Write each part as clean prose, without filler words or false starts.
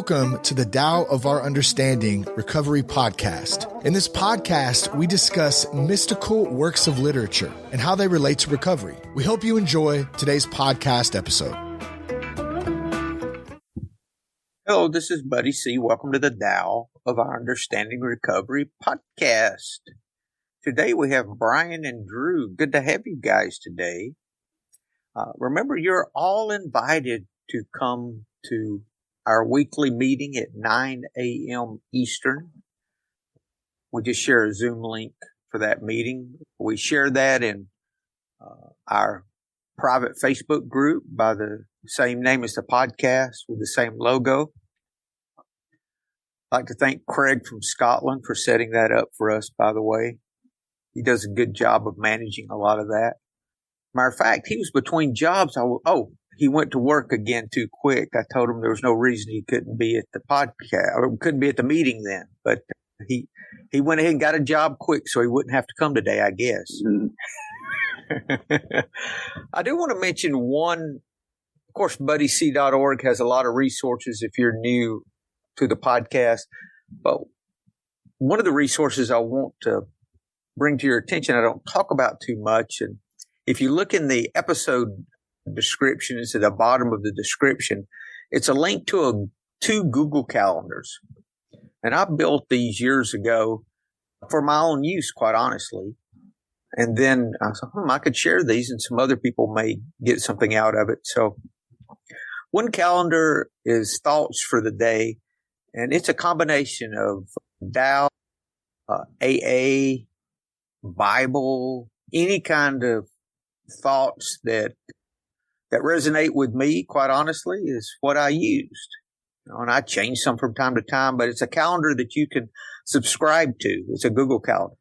Welcome to the Tao of Our Understanding Recovery Podcast. In this podcast, we discuss mystical works of literature and how they relate to recovery. We hope you enjoy today's podcast episode. Hello, this is Buddy C. Welcome to the Tao of Our Understanding Recovery Podcast. Today we have Brian and Drew. Good to have you guys today. Remember, you're all invited to come to our weekly meeting at 9 a.m. Eastern. We just share a Zoom link for that meeting. We share that in our private Facebook group by the same name as the podcast with the same logo. I'd like to thank Craig from Scotland for setting that up for us, by the way. He does a good job of managing a lot of that. Matter of fact, he was between jobs. He went to work again too quick. I told him there was no reason he couldn't be at the podcast or couldn't be at the meeting then. But he went ahead and got a job quick so he wouldn't have to come today, I guess. I do want to mention one. Of course, buddyc.org has a lot of resources if you're new to the podcast. But one of the resources I want to bring to your attention, I don't talk about too much. And if you look in the episode description, it's at the bottom of the description. It's a link to two Google calendars. And I built these years ago for my own use, quite honestly. And then I thought, I could share these and some other people may get something out of it. So one calendar is thoughts for the day. And it's a combination of Tao, AA, Bible, any kind of thoughts that resonate with me, quite honestly, is what I used. And I change some from time to time, but it's a calendar that you can subscribe to. It's a Google Calendar.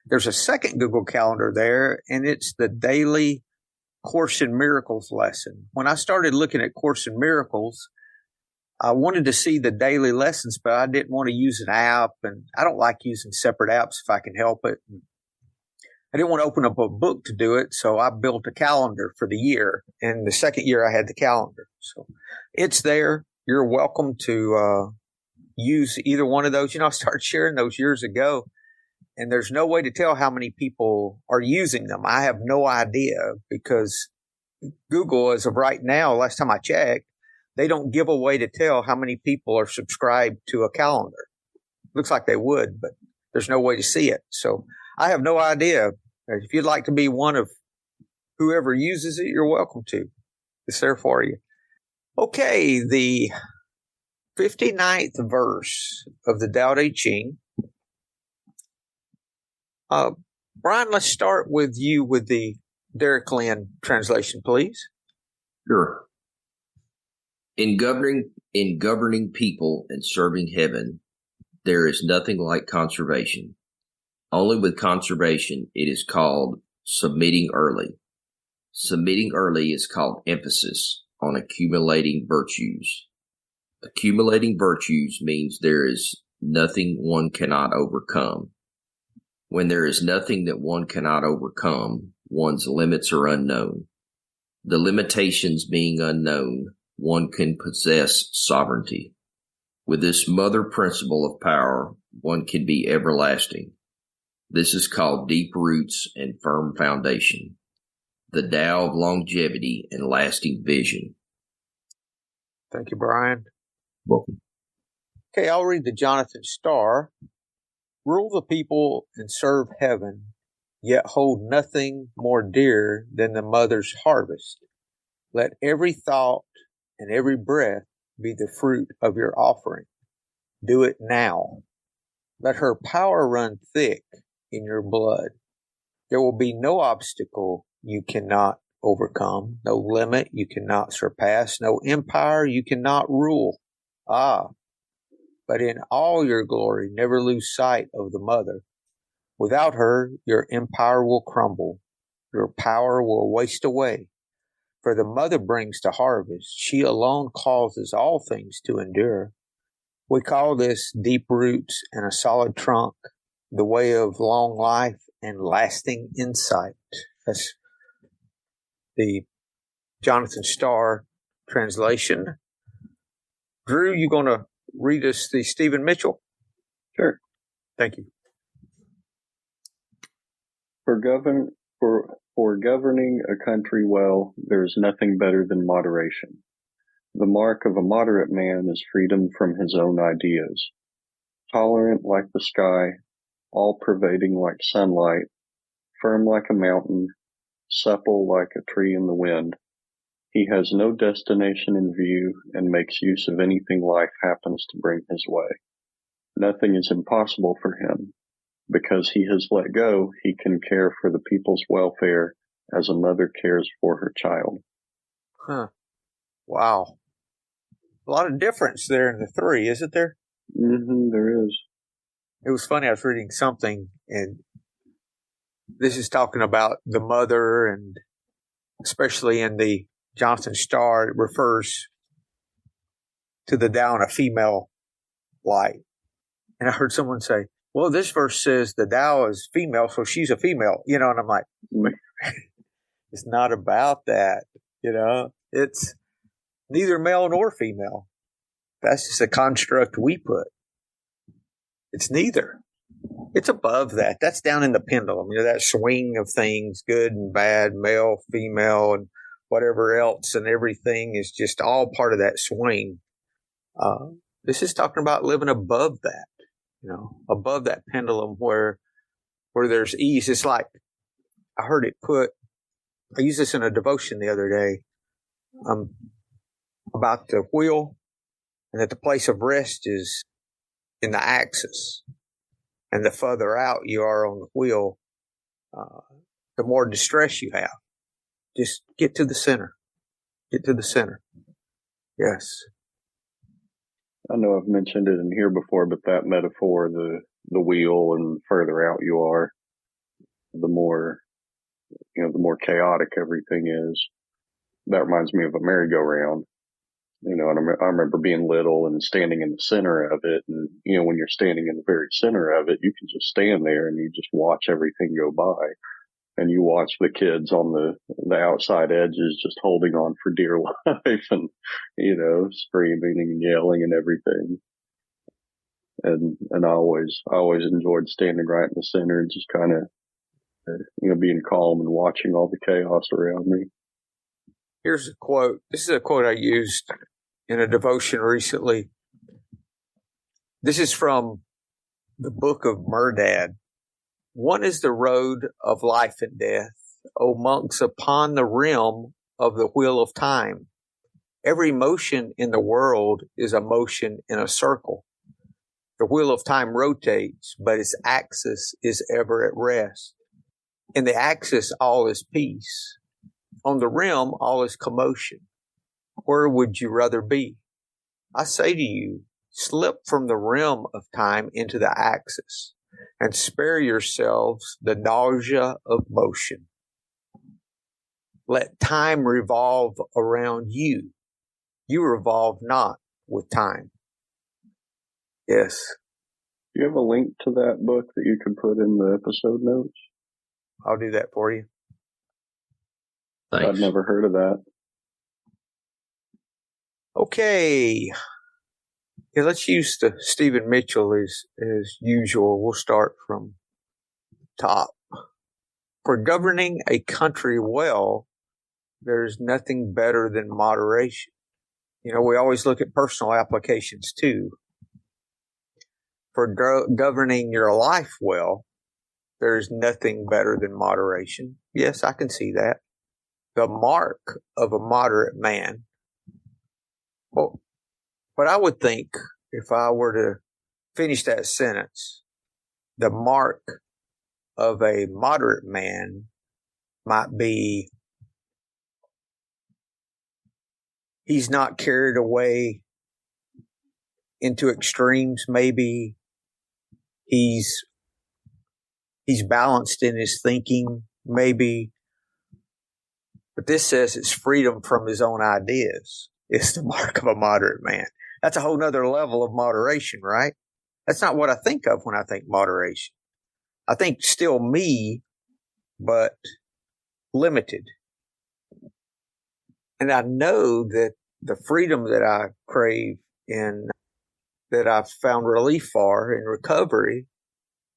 There's a second Google Calendar there, and it's the daily Course in Miracles lesson. When I started looking at Course in Miracles, I wanted to see the daily lessons, but I didn't want to use an app, and I don't like using separate apps if I can help it. I didn't want to open up a book to do it, so I built a calendar for the year. And the second year I had the calendar. So it's there. You're welcome to use either one of those. I started sharing those years ago, and there's no way to tell how many people are using them. I have no idea because Google, as of right now, last time I checked, they don't give a way to tell how many people are subscribed to a calendar. Looks like they would, but there's no way to see it. So I have no idea. If you'd like to be one of whoever uses it, you're welcome to. It's there for you. Okay, the 59th verse of the Tao Te Ching. Brian, let's start with you with the Derek Lynn translation, please. Sure. In governing people and serving heaven, there is nothing like conservation. Only with conservation, it is called submitting early. Submitting early is called emphasis on accumulating virtues. Accumulating virtues means there is nothing one cannot overcome. When there is nothing that one cannot overcome, one's limits are unknown. The limitations being unknown, one can possess sovereignty. With this mother principle of power, one can be everlasting. This is called deep roots and firm foundation, the Tao of longevity and lasting vision. Thank you, Brian. Welcome. Okay, I'll read the Jonathan Starr. Rule the people and serve heaven, yet hold nothing more dear than the mother's harvest. Let every thought and every breath be the fruit of your offering. Do it now. Let her power run thick in your blood. There will be no obstacle you cannot overcome, no limit you cannot surpass, no empire you cannot rule. But in all your glory, never lose sight of the mother. Without her, your empire will crumble. Your power will waste away. For the mother brings the harvest. She alone causes all things to endure. We call this deep roots and a solid trunk, the way of long life and lasting insight. That's the Jonathan Starr translation. Drew, you going to read us the Stephen Mitchell? Sure. Thank you. For governing a country well, there is nothing better than moderation. The mark of a moderate man is freedom from his own ideas. Tolerant like the sky, all-pervading like sunlight, firm like a mountain, supple like a tree in the wind, he has no destination in view and makes use of anything life happens to bring his way. Nothing is impossible for him. Because he has let go, he can care for the people's welfare as a mother cares for her child. Huh. Wow. A lot of difference there in the three, isn't there? There is. It was funny. I was reading something, and this is talking about the mother, and especially in the Johnson Star, it refers to the Tao in a female light. And I heard someone say, well, this verse says the Tao is female, so she's a female, and I'm like, it's not about that, it's neither male nor female. That's just a construct we put. It's neither. It's above that. That's down in the pendulum, that swing of things, good and bad, male, female, and whatever else, and everything is just all part of that swing. This is talking about living above that. Above that pendulum where there's ease. It's like, I heard it put, I used this in a devotion the other day, about the wheel, and that the place of rest is in the axis. And the further out you are on the wheel, the more distress you have. Just get to the center. Get to the center. Yes. I know I've mentioned it in here before, but that metaphor, the wheel, and further out you are, the more chaotic everything is. That reminds me of a merry-go-round. And I remember being little and standing in the center of it. And, when you're standing in the very center of it, you can just stand there and you just watch everything go by. And you watch the kids on the outside edges just holding on for dear life and, screaming and yelling and everything. And I always enjoyed standing right in the center and just kind of, being calm and watching all the chaos around me. Here's a quote. This is a quote I used in a devotion recently. This is from the book of Merdad. One is the road of life and death, O monks, upon the rim of the wheel of time. Every motion in the world is a motion in a circle. The wheel of time rotates, but its axis is ever at rest. In the axis, all is peace. On the rim, all is commotion. Where would you rather be? I say to you, slip from the rim of time into the axis, and spare yourselves the nausea of motion. Let time revolve around you. You revolve not with time. Yes. Do you have a link to that book that you can put in the episode notes? I'll do that for you. Thanks. I've never heard of that. Okay. Yeah, let's use the Stephen Mitchell as usual. We'll start from top. For governing a country well, there's nothing better than moderation. We always look at personal applications too. For governing your life well, there's nothing better than moderation. Yes, I can see that. The mark of a moderate man. Well, what I would think if I were to finish that sentence, the mark of a moderate man might be he's not carried away into extremes. Maybe he's balanced in his thinking, maybe. But this says it's freedom from his own ideas. It's the mark of a moderate man. That's a whole nother level of moderation, right? That's not what I think of when I think moderation. I think still me, but limited. And I know that the freedom that I crave in that I've found relief for in recovery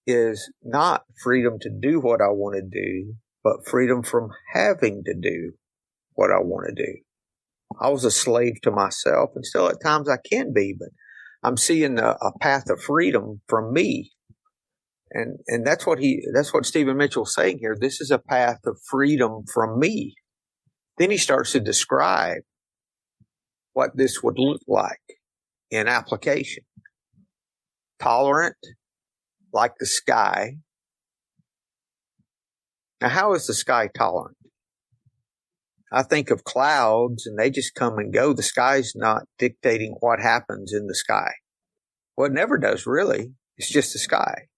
is not freedom to do what I want to do, but freedom from having to do what I want to do. I was a slave to myself, and still at times I can be, but I'm seeing a path of freedom from me. And that's what Stephen Mitchell's saying here. This is a path of freedom from me. Then he starts to describe what this would look like in application. Tolerant, like the sky. Now, how is the sky tolerant? I think of clouds and they just come and go. The sky's not dictating what happens in the sky. Well, it never does, really. It's just the sky.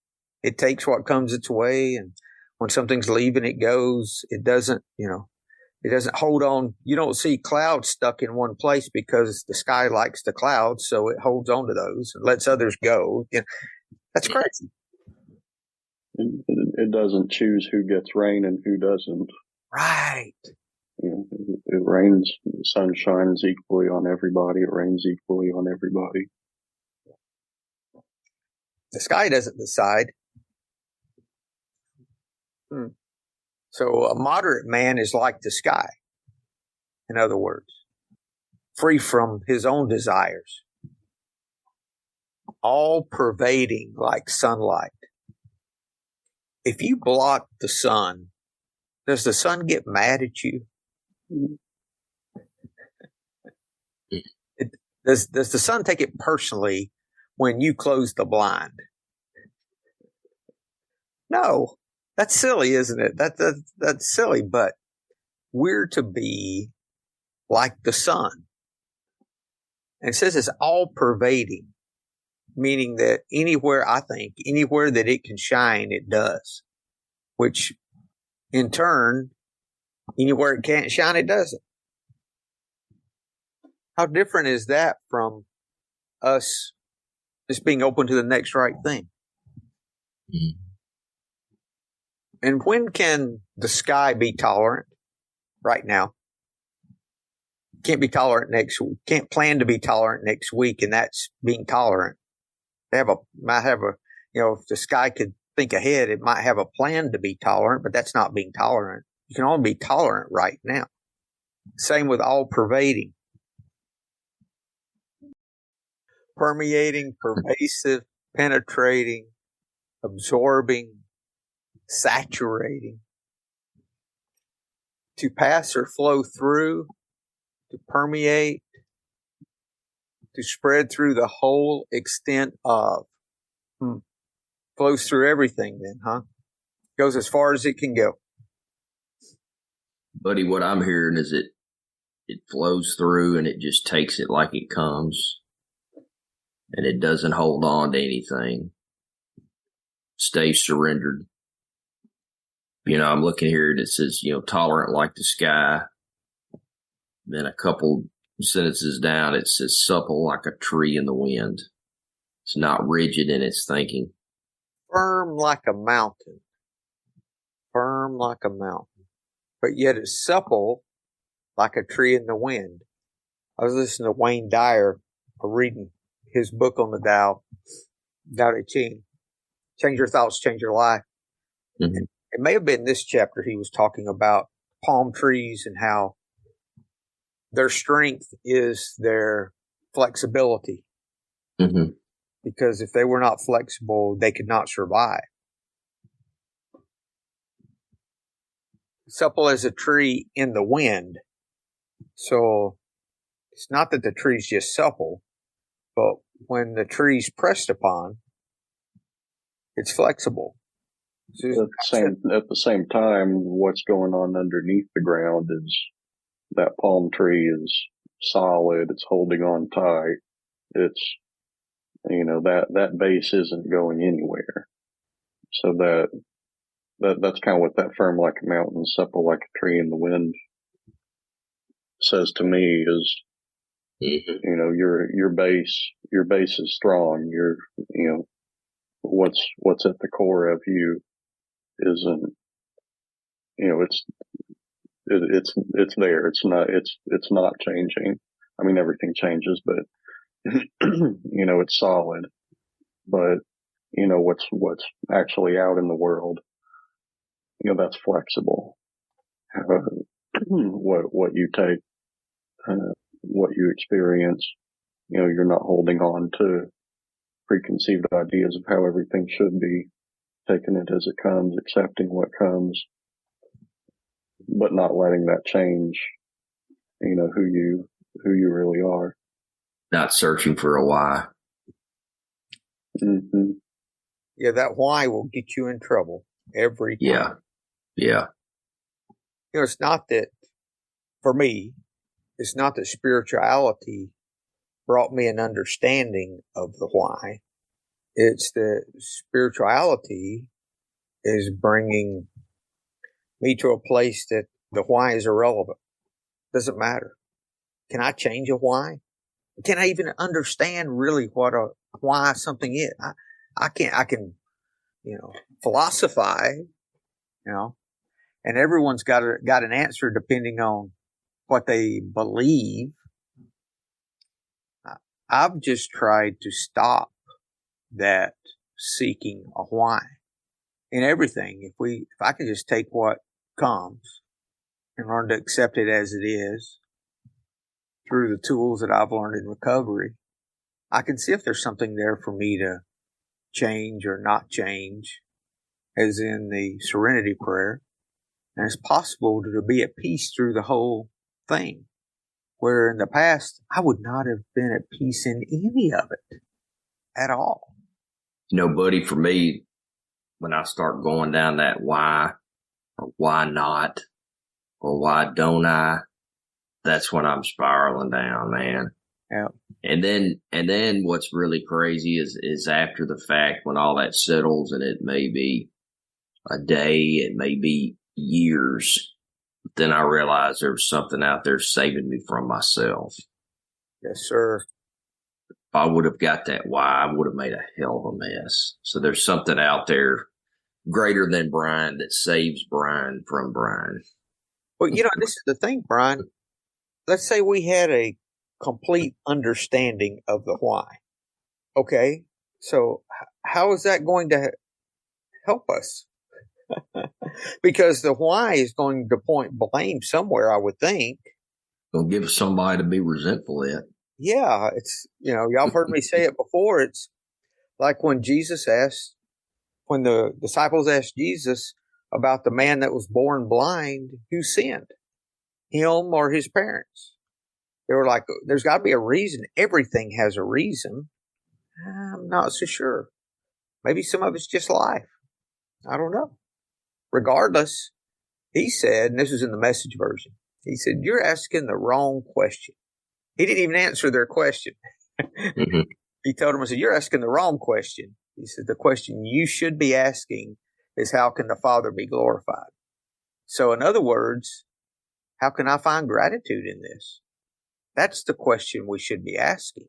It takes what comes its way, and when something's leaving, it goes. It doesn't hold on. You don't see clouds stuck in one place because the sky likes the clouds, so it holds on to those and lets others go. That's crazy. It doesn't choose who gets rain and who doesn't. Right. It rains, the sun shines equally on everybody. It rains equally on everybody. The sky doesn't decide. So a moderate man is like the sky. In other words, free from his own desires, all pervading like sunlight. If you block the sun, does the sun get mad at you? Does the sun take it personally when you close the blind? No. That's silly, isn't it? That's silly, but we're to be like the sun. And it says it's all pervading, meaning that anywhere that it can shine, it does, which in turn, anywhere it can't shine, it doesn't. How different is that from us just being open to the next right thing? Mm-hmm. And when can the sky be tolerant? Right now. Can't be tolerant next week. Can't plan to be tolerant next week, and that's being tolerant. If the sky could think ahead, it might have a plan to be tolerant, but that's not being tolerant. You can only be tolerant right now. Same with all pervading. Permeating, pervasive, penetrating, absorbing, saturating. To pass or flow through, to permeate, to spread through the whole extent of. Flows through everything then, huh? Goes as far as it can go. Buddy, what I'm hearing is it flows through and it just takes it like it comes. And it doesn't hold on to anything. Stays surrendered. I'm looking here and it says, tolerant like the sky. Then a couple sentences down, it says supple like a tree in the wind. It's not rigid in its thinking. Firm like a mountain. Firm like a mountain. But yet it's supple like a tree in the wind. I was listening to Wayne Dyer, reading his book on the Tao Te Ching. Change your thoughts, change your life. Mm-hmm. It may have been this chapter he was talking about palm trees and how their strength is their flexibility. Mm-hmm. Because if they were not flexible, they could not survive. Supple as a tree in the wind. So it's not that the tree's just supple, but when the tree's pressed upon, it's flexible. So at the same time, what's going on underneath the ground is that palm tree is solid. It's holding on tight. It's, that base isn't going anywhere. So that's kind of what that firm like a mountain, supple like a tree in the wind says to me is, your base is strong. What's at the core of you isn't, it's there. It's not changing. I mean, everything changes, but it's solid, but what's actually out in the world, that's flexible. What you take, what you experience, you're not holding on to preconceived ideas of how everything should be, taking it as it comes, accepting what comes, but not letting that change, who you really are. Not searching for a why. Mm-hmm. Yeah, that why will get you in trouble every time. Yeah. It's not that, for me, it's not that spirituality brought me an understanding of the why. It's that spirituality is bringing me to a place that the why is irrelevant. Doesn't matter. Can I change a why? Can I even understand really what a why something is? I can, philosophize, and everyone's got an answer depending on what they believe. I've just tried to stop that seeking a why in everything. If I can just take what comes and learn to accept it as it is through the tools that I've learned in recovery, I can see if there's something there for me to change or not change, as in the serenity prayer. And it's possible to be at peace through the whole thing, where in the past I would not have been at peace in any of it at all. Buddy, for me, when I start going down that why or why not or why don't I, that's when I'm spiraling down, man. Yeah. And then what's really crazy is after the fact, when all that settles, and it may be a day, it may be years, then I realize there was something out there saving me from myself. Yes, sir. If I would have got that why, I would have made a hell of a mess. So there's something out there greater than Brian that saves Brian from Brian. Well, this is the thing, Brian. Let's say we had a complete understanding of the why. Okay, so how is that going to help us? Because the why is going to point blame somewhere, I would think. Gonna give somebody to be resentful at. Yeah, it's, y'all heard me say it before. It's like when the disciples asked Jesus about the man that was born blind, who sinned, him or his parents? They were like, there's got to be a reason. Everything has a reason. I'm not so sure. Maybe some of it's just life. I don't know. Regardless, he said, and this is in the Message version, he said, you're asking the wrong question. He didn't even answer their question. Mm-hmm. He told them, I said, you're asking the wrong question. He said, the question you should be asking is, how can the Father be glorified? So in other words, how can I find gratitude in this? That's the question we should be asking.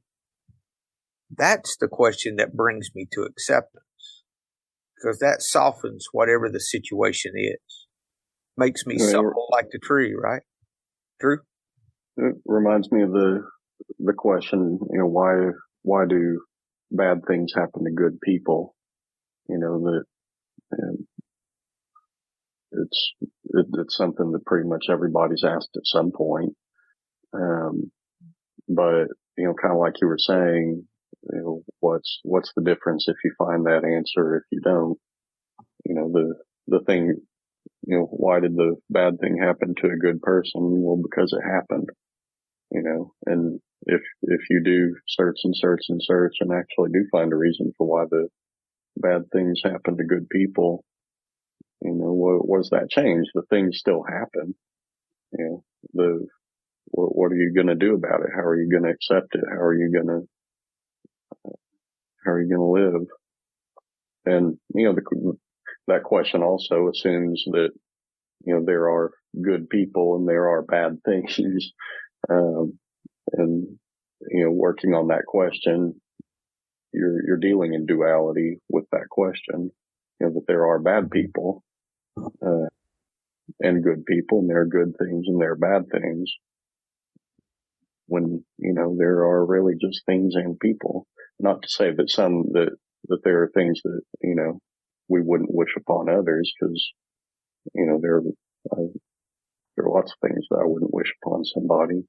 That's the question that brings me to acceptance, because that softens whatever the situation is. Makes me supple like the tree, right? True? It reminds me of the question, why do bad things happen to good people? It's something that pretty much everybody's asked at some point. But, kind of like you were saying, what's the difference if you find that answer, if you don't? The thing, why did the bad thing happen to a good person? Well, because it happened, and if you do search and search and search and actually do find a reason for why the bad things happen to good people, what does that change? The things still happen. What are you going to do about it? How are you going to accept it? How are you going to live? And, that question also assumes that, there are good people and there are bad things. And, working on that question, you're dealing in duality with that question, that there are bad people, and good people, and there are good things and there are bad things. when, there are really just things and people. Not to say that that there are things that, we wouldn't wish upon others, because, there are lots of things that I wouldn't wish upon somebody.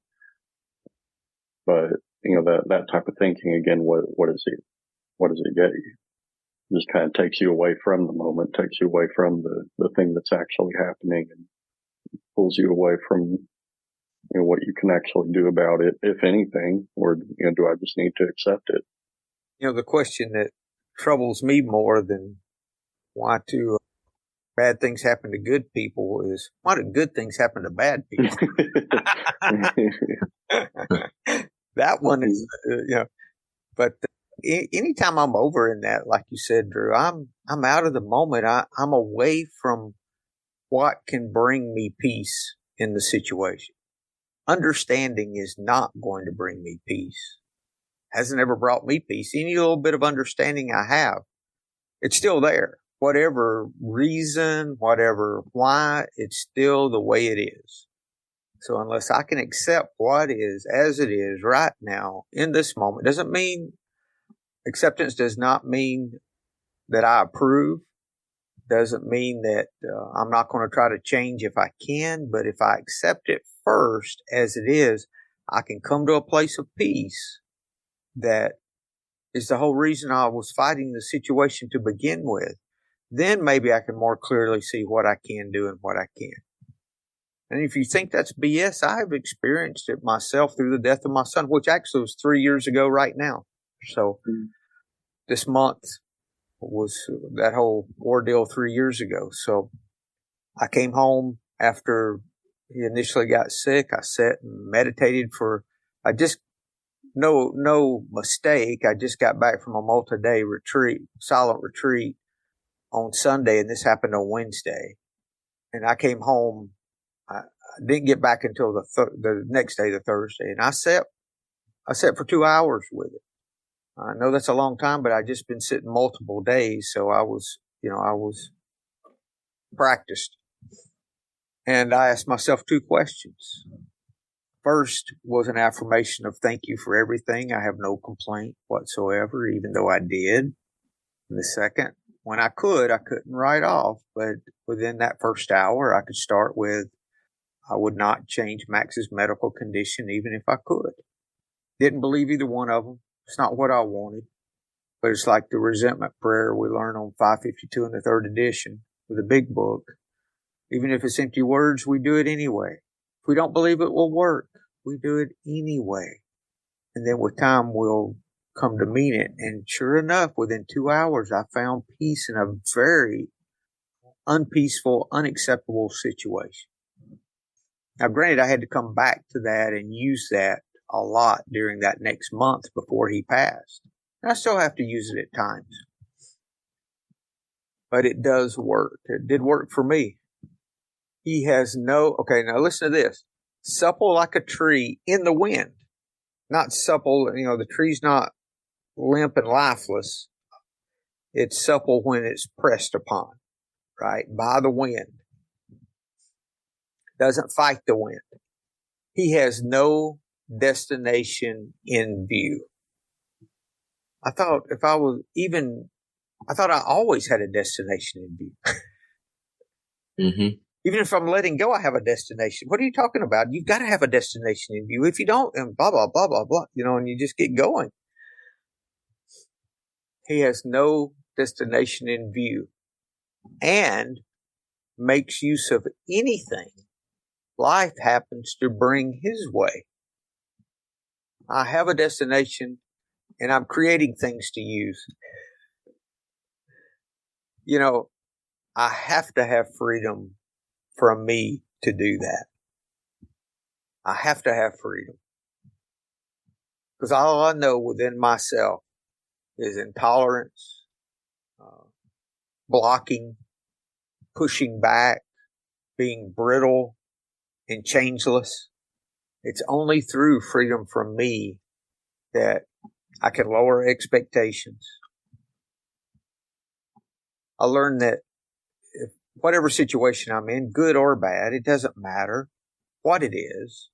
But, that type of thinking, again, what does it get you? It just kind of takes you away from the moment, takes you away from the thing that's actually happening, and pulls you away from, what you can actually do about it, if anything, or, do I just need to accept it? The question that troubles me more than why do bad things happen to good people is, why do good things happen to bad people? That one is, but anytime I'm over in that, like you said, Drew, I'm out of the moment. I'm away from what can bring me peace in the situation. Understanding is not going to bring me peace. Hasn't ever brought me peace. Any little bit of understanding I have, it's still there. Whatever reason, whatever why, it's still the way it is. So unless I can accept what is as it is right now in this moment, acceptance does not mean that I approve. Doesn't mean that I'm not going to try to change if I can, but if I accept it first as it is, I can come to a place of peace that is the whole reason I was fighting the situation to begin with. Then maybe I can more clearly see what I can do and what I can't. And if you think that's BS, I've experienced it myself through the death of my son, which actually was 3 years ago right now. So this month was that whole ordeal 3 years ago. So I came home after he initially got sick. I sat and meditated no mistake. I just got back from a multi-day retreat, silent retreat on Sunday, and this happened on Wednesday. And I came home. I didn't get back until the next day, the Thursday, and I sat for 2 hours with it. I know that's a long time, but I just been sitting multiple days, so I was practiced. And I asked myself 2 questions. First was an affirmation of thank you for everything. I have no complaint whatsoever, even though I did. And the second, when I couldn't write off, but within that first hour, I could start with, I would not change Max's medical condition even if I could. Didn't believe either one of them. It's not what I wanted. But it's like the resentment prayer we learn on 552 in the 3rd edition of the big book. Even if it's empty words, we do it anyway. If we don't believe it will work, we do it anyway. And then with time, we'll come to mean it. And sure enough, within 2 hours, I found peace in a very unpeaceful, unacceptable situation. Now, granted, I had to come back to that and use that a lot during that next month before he passed. And I still have to use it at times. But it does work. It did work for me. He has okay, now listen to this. Supple like a tree in the wind. Not supple, the tree's not limp and lifeless. It's supple when it's pressed upon, right? By the wind. Doesn't fight the wind. He has no destination in view. I thought I always had a destination in view. Mm-hmm. Even if I'm letting go, I have a destination. What are you talking about? You've got to have a destination in view. If you don't, and blah, blah, blah, blah, blah, and you just get going. He has no destination in view and makes use of anything life happens to bring his way. I have a destination and I'm creating things to use. I have to have freedom from me to do that. I have to have freedom. Because all I know within myself is intolerance, blocking, pushing back, being brittle and changeless. It's only through freedom from me that I can lower expectations. I learned that if whatever situation I'm in, good or bad, it doesn't matter what it is.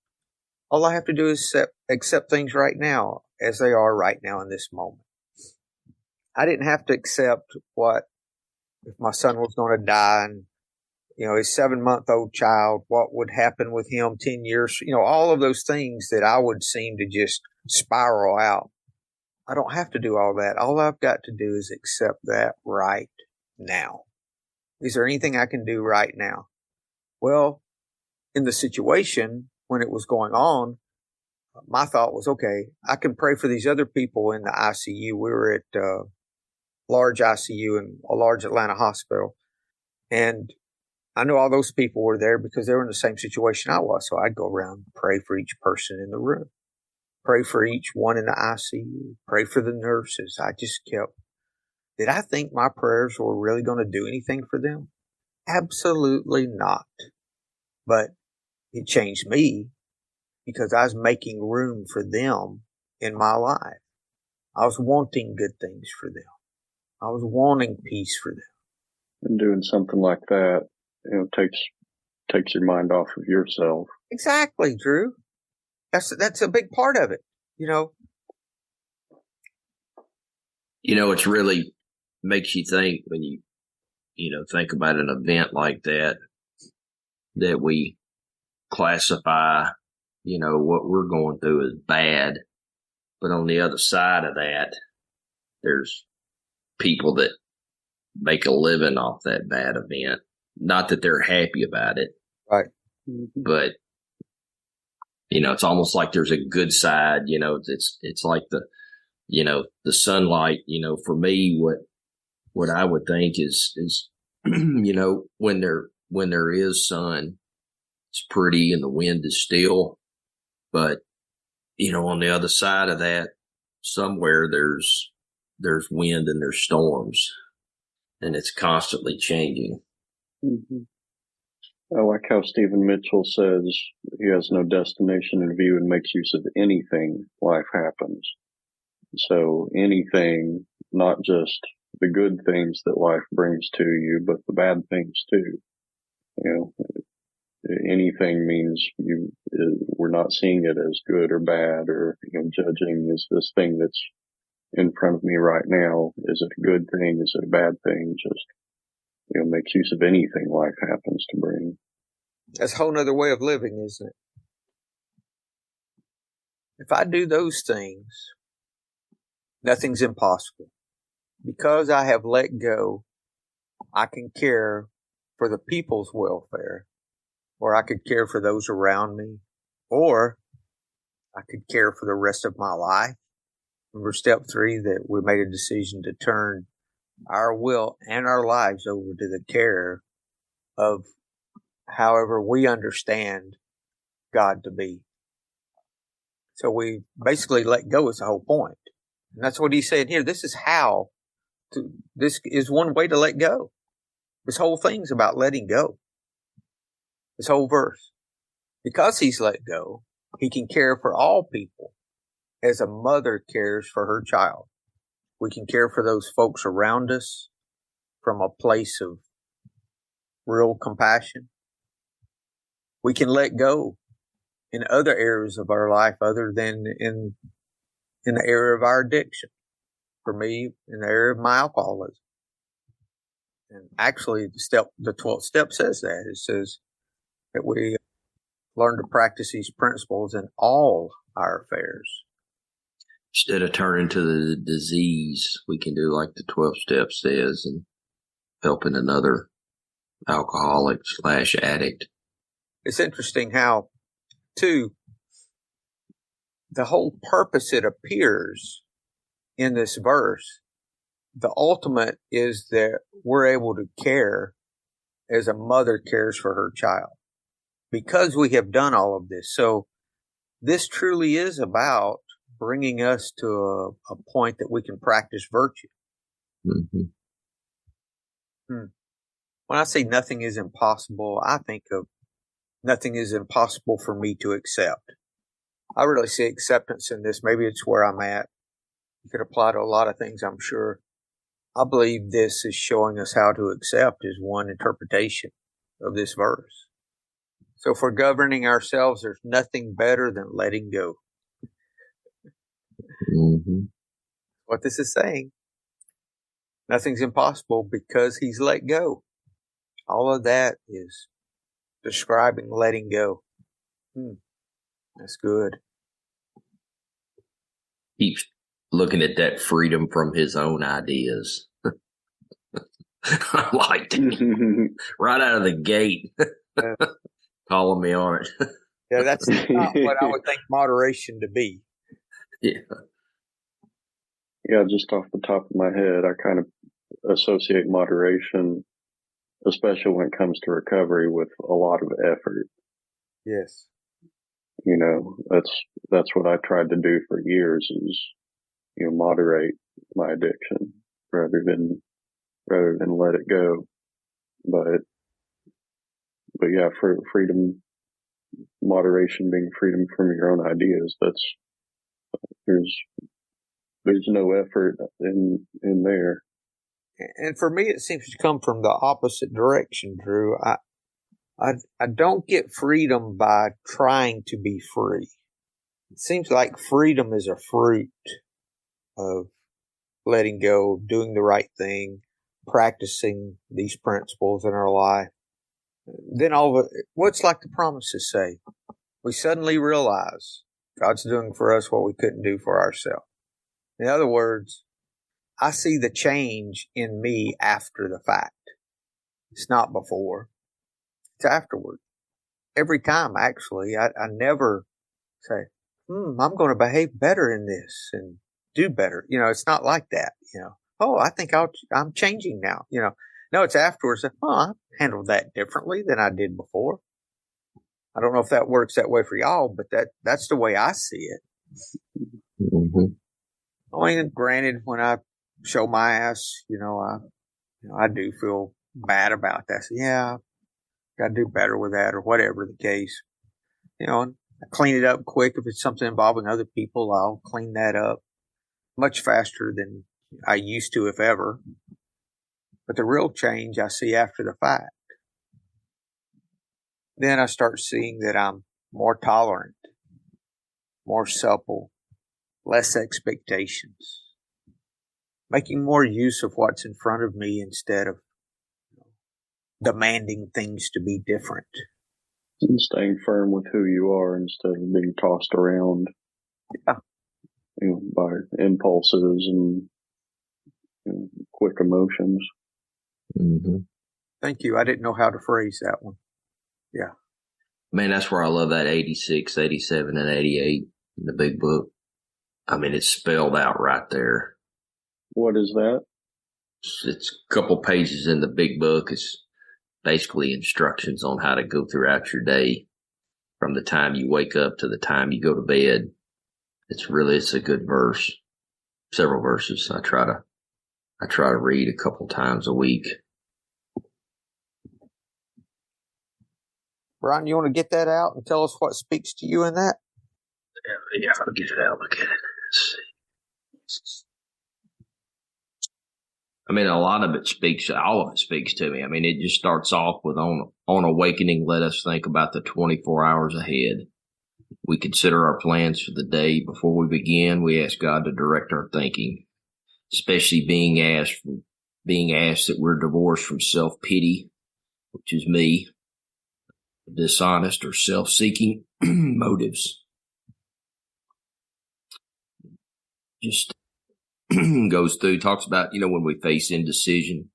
All I have to do is accept things right now as they are right now in this moment. I didn't have to accept what if my son was going to die and, his 7-month-old child, what would happen with him 10 years, all of those things that I would seem to just spiral out. I don't have to do all that. All I've got to do is accept that right now. Is there anything I can do right now? Well, in the situation when it was going on, my thought was, okay, I can pray for these other people in the ICU. We were at a large ICU in a large Atlanta hospital. And I know all those people were there because they were in the same situation I was. So I'd go around and pray for each person in the room, pray for each one in the ICU, pray for the nurses. I just did I think my prayers were really going to do anything for them? Absolutely not. But it changed me because I was making room for them in my life. I was wanting good things for them. I was wanting peace for them. And doing something like that, takes your mind off of yourself. Exactly, Drew. That's a big part of it, It's really makes you think when you think about an event like that we classify, what we're going through as bad. But on the other side of that, there's people that make a living off that bad event. Not that they're happy about it. Right. But, it's almost like there's a good side, it's like the sunlight, for me, what I would think is, when there is sun, it's pretty and the wind is still, but, on the other side of that, somewhere there's wind and there's storms, and it's constantly changing. Mm-hmm. I like how Stephen Mitchell says he has no destination in view and makes use of anything life happens. So anything, not just the good things that life brings to you, but the bad things too. Anything means we're not seeing it as good or bad, or judging, is this thing that's in front of me right now, is it a good thing, is it a bad thing? Just makes use of anything life happens to bring. That's a whole nother way of living, isn't it? If I do those things, nothing's impossible. Because I have let go, I can care for the people's welfare, or I could care for those around me, or I could care for the rest of my life. Remember step 3, that we made a decision to turn our will and our lives over to the care of however we understand God to be. So we basically let go is the whole point. And that's what he's saying here. This is one way to let go. This whole thing's about letting go. This whole verse. Because he's let go, he can care for all people as a mother cares for her child. We can care for those folks around us from a place of real compassion. We can let go in other areas of our life other than in the area of our addiction. For me, in the area of my alcoholism. And actually, the 12th step says that. It says that we learn to practice these principles in all our affairs. Instead of turning to the disease, we can do like the 12th step says and helping another alcoholic/addict. It's interesting how, too, the whole purpose it appears in this verse, the ultimate is that we're able to care as a mother cares for her child because we have done all of this. So this truly is about bringing us to a point that we can practice virtue. Mm-hmm. When I say nothing is impossible, I think of nothing is impossible for me to accept. I really see acceptance in this. Maybe it's where I'm at. You could apply to a lot of things, I'm sure. I believe this is showing us how to accept is one interpretation of this verse. So for governing ourselves, there's nothing better than letting go. Mm-hmm. What this is saying. Nothing's impossible because he's let go. All of that is describing letting go. That's good. Keeps looking at that freedom from his own ideas. I liked it. Right out of the gate. Calling me on it. Yeah, that's not what I would think moderation to be. Yeah. Yeah, just off the top of my head, I kind of associate moderation, especially when it comes to recovery, with a lot of effort. Yes. You know, that's what I tried to do for years is, you know, moderate my addiction rather than let it go. But yeah, for freedom, moderation being freedom from your own ideas, there's no effort in there. And for me, it seems to come from the opposite direction, Drew. I don't get freedom by trying to be free. It seems like freedom is a fruit of letting go, doing the right thing, practicing these principles in our life. Then what's like the promises say? We suddenly realize God's doing for us what we couldn't do for ourselves. In other words, I see the change in me after the fact. It's not before. It's afterward. Every time, actually, I never say, I'm going to behave better in this and do better. You know, it's not like that. You know, I think I'm changing now. You know, no, it's afterwards. I handled that differently than I did before. I don't know if that works that way for y'all, but that's the way I see it. Mm-hmm. I mean, granted, when I show my ass, I do feel bad about that. So, yeah, got to do better with that or whatever the case. You know, and I clean it up quick. If it's something involving other people, I'll clean that up much faster than I used to, if ever. But the real change I see after the fact. Then I start seeing that I'm more tolerant, more supple, less expectations, making more use of what's in front of me instead of demanding things to be different. And staying firm with who you are instead of being tossed around, by impulses and quick emotions. Mm-hmm. Thank you. I didn't know how to phrase that one. Yeah. Man, that's where I love that 86, 87, and 88 in the big book. I mean, it's spelled out right there. What is that? It's a couple pages in the big book. It's basically instructions on how to go throughout your day from the time you wake up to the time you go to bed. It's a good verse. Several verses. I try to read a couple times a week. Brian, you want to get that out and tell us what speaks to you in that? Yeah, I'll get it out. Look at it. Let's see. I mean, all of it speaks to me. I mean, it just starts off with on awakening, let us think about the 24 hours ahead. We consider our plans for the day. Before we begin, we ask God to direct our thinking, especially being asked that we're divorced from self-pity, which is me, dishonest or self-seeking motives. Just goes through, talks about, when we face indecision,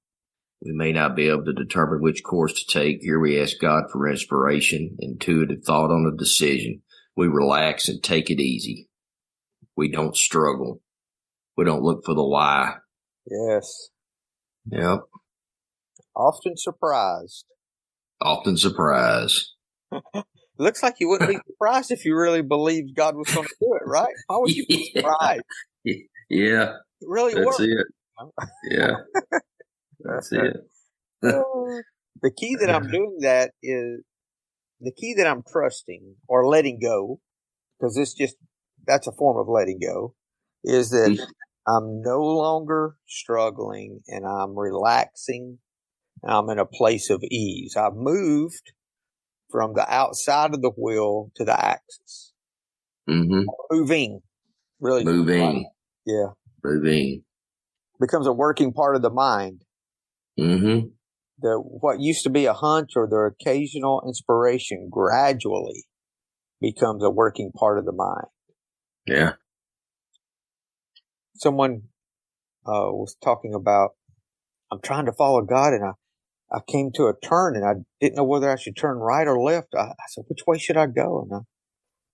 we may not be able to determine which course to take. Here we ask God for inspiration, intuitive thought on a decision. We relax and take it easy. We don't struggle. We don't look for the why. Yes. Yep. Often surprised. Looks like you wouldn't be surprised if you really believed God was going to do it, right? Why would you be surprised? Yeah. It really That's worked. it. Yeah. That's it. The key that I'm doing that is the key that I'm trusting or letting go, because that's a form of letting go, is that I'm no longer struggling and I'm relaxing. I'm in a place of ease. I've moved from the outside of the wheel to the axis. Mm-hmm. Moving. Really. Moving. Yeah. Moving. Becomes a working part of the mind. Mm-hmm. What used to be a hunch or the occasional inspiration gradually becomes a working part of the mind. Yeah. Someone was talking about, I'm trying to follow God, and I came to a turn and I didn't know whether I should turn right or left. I said, which way should I go? And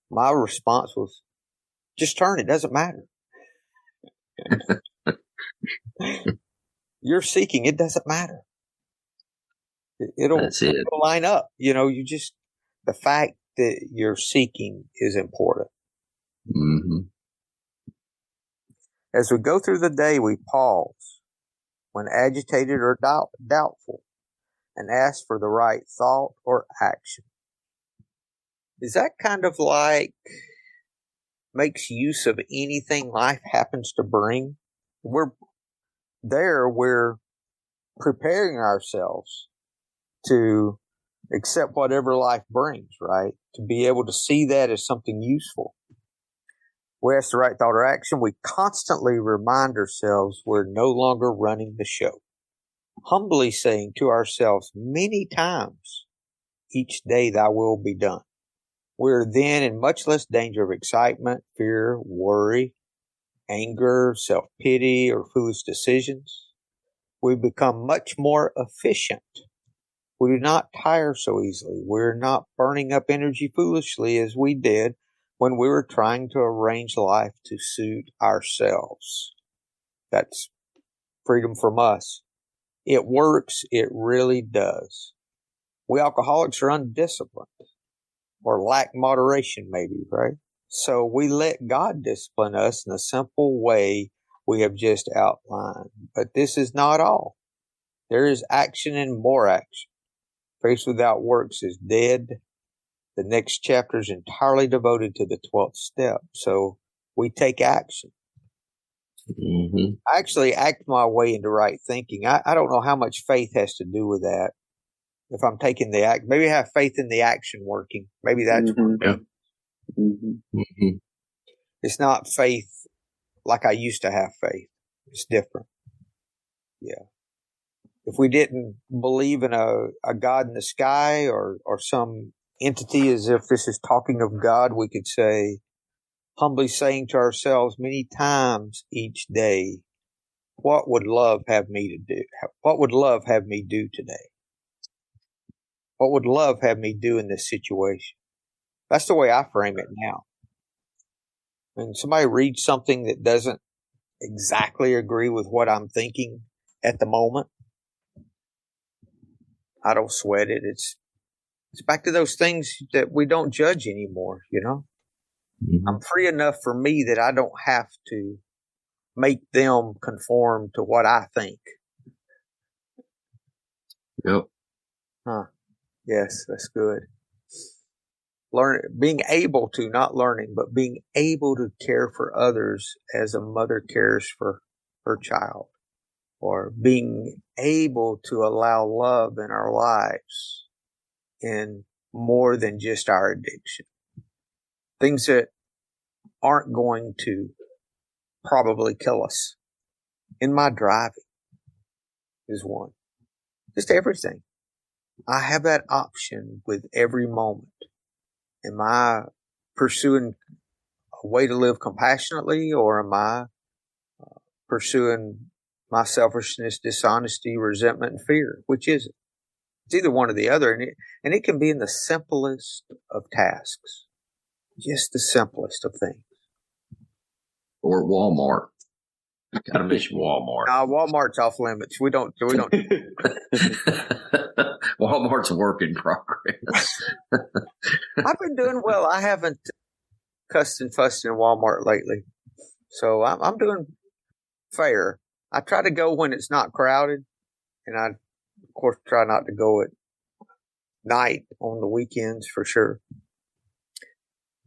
my response was, just turn. It doesn't matter. You're seeking. It doesn't matter. It'll line up. The fact that you're seeking is important. Mm-hmm. As we go through the day, we pause when agitated or doubtful and ask for the right thought or action. Is that kind of like makes use of anything life happens to bring? We're preparing ourselves to accept whatever life brings, right? To be able to see that as something useful. We ask the right thought or action. We constantly remind ourselves we're no longer running the show. Humbly saying to ourselves many times each day, thy will be done. We're then in much less danger of excitement, fear, worry, anger, self-pity, or foolish decisions. We become much more efficient. We do not tire so easily. We're not burning up energy foolishly as we did when we were trying to arrange life to suit ourselves. That's freedom from us. It works. It really does. We alcoholics are undisciplined or lack moderation, maybe, right? So we let God discipline us in the simple way we have just outlined. But this is not all. There is action and more action. Faith without works is dead. The next chapter is entirely devoted to the 12th step. So we take action. Mm-hmm. I actually act my way into right thinking. I don't know how much faith has to do with that. If I'm taking the act, maybe I have faith in the action working. Maybe that's Yeah. Mm-hmm. Mm-hmm. It's not faith like I used to have faith. It's different. Yeah. If we didn't believe in a God in the sky or some entity, as if this is talking of God, we could say, humbly saying to ourselves many times each day, what would love have me to do? What would love have me do today? What would love have me do in this situation? That's the way I frame it now. When somebody reads something that doesn't exactly agree with what I'm thinking at the moment, I don't sweat it. It's back to those things that we don't judge anymore, Mm-hmm. I'm free enough for me that I don't have to make them conform to what I think. Yep. Yes, that's good. Being able to, not learning, but being able to care for others as a mother cares for her child, or being able to allow love in our lives in more than just our addiction. Things that aren't going to probably kill us. In my driving is one. Just everything. I have that option with every moment. Am I pursuing a way to live compassionately, or am I pursuing my selfishness, dishonesty, resentment, and fear? Which is it? It's either one or the other, and it can be in the simplest of tasks, just the simplest of things. Or Walmart. Gotta mention Walmart. No, Walmart's off limits. We don't. Walmart's a work in progress. I've been doing well. I haven't cussed and fussed in Walmart lately, so I'm doing fair. I try to go when it's not crowded, and I, of course, try not to go at night on the weekends for sure.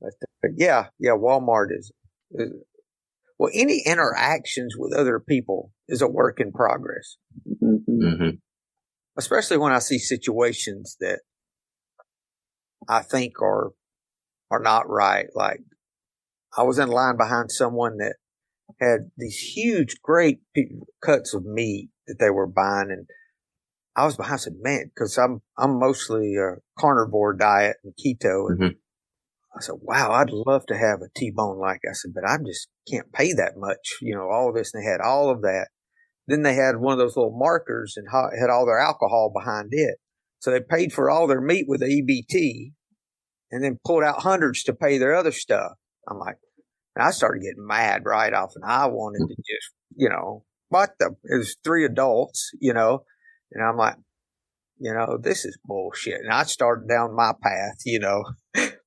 But yeah, Walmart is well, any interactions with other people is a work in progress. Mm-hmm. Especially when I see situations that I think are not right. Like, I was in line behind someone that had these huge, great cuts of meat that they were buying, and I was behind. I said, "Man," because I'm mostly a carnivore diet and keto, and I said, "Wow, I'd love to have a T-bone like." I said, "But I just can't pay that much, all of this." And they had all of that. Then they had one of those little markers and had all their alcohol behind it. So they paid for all their meat with the EBT, and then pulled out hundreds to pay their other stuff. I'm like, and I started getting mad right off, and I wanted to just, what it was 3 adults, and I'm like, this is bullshit. And I started down my path,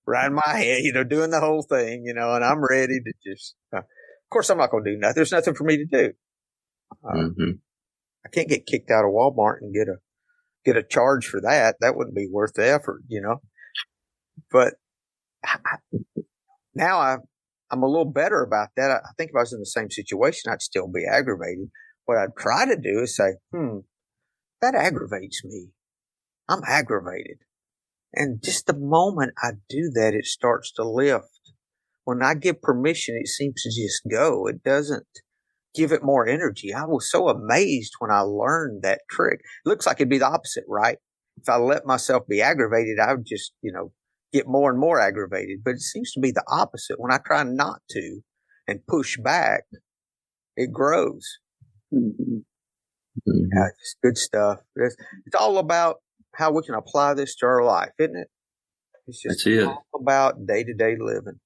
riding my head, doing the whole thing, and I'm ready to just, of course, I'm not going to do nothing. There's nothing for me to do. I can't get kicked out of Walmart and get a charge for that. That wouldn't be worth the effort, but now I'm a little better about that. I think if I was in the same situation, I'd still be aggravated. What I'd try to do is say, that aggravates me. I'm aggravated. And just the moment I do that, it starts to lift. When I give permission, it seems to just go. It doesn't give it more energy. I was so amazed when I learned that trick. It looks like it'd be the opposite, right? If I let myself be aggravated, I would just, get more and more aggravated. But it seems to be the opposite. When I try not to and push back, it grows. Yeah, it's good stuff. It's all about how we can apply this to our life, isn't it? It's just all about day-to-day living.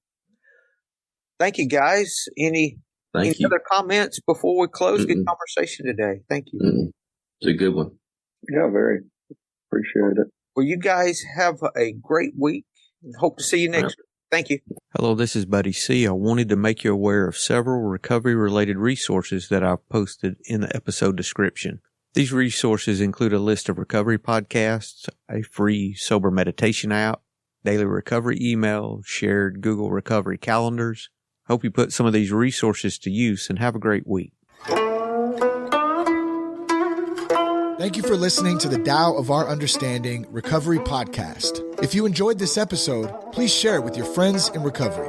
Thank you, guys. Any other comments before we close? Good conversation today. Thank you. It's a good one. Yeah, very. Appreciate it. Well, you guys have a great week. Hope to see you next week. Thank you. Hello, this is Buddy C. I wanted to make you aware of several recovery-related resources that I've posted in the episode description. These resources include a list of recovery podcasts, a free sober meditation app, daily recovery email, shared Google recovery calendars. Hope you put some of these resources to use and have a great week. Thank you for listening to the Tao of Our Understanding Recovery Podcast. If you enjoyed this episode, please share it with your friends in recovery.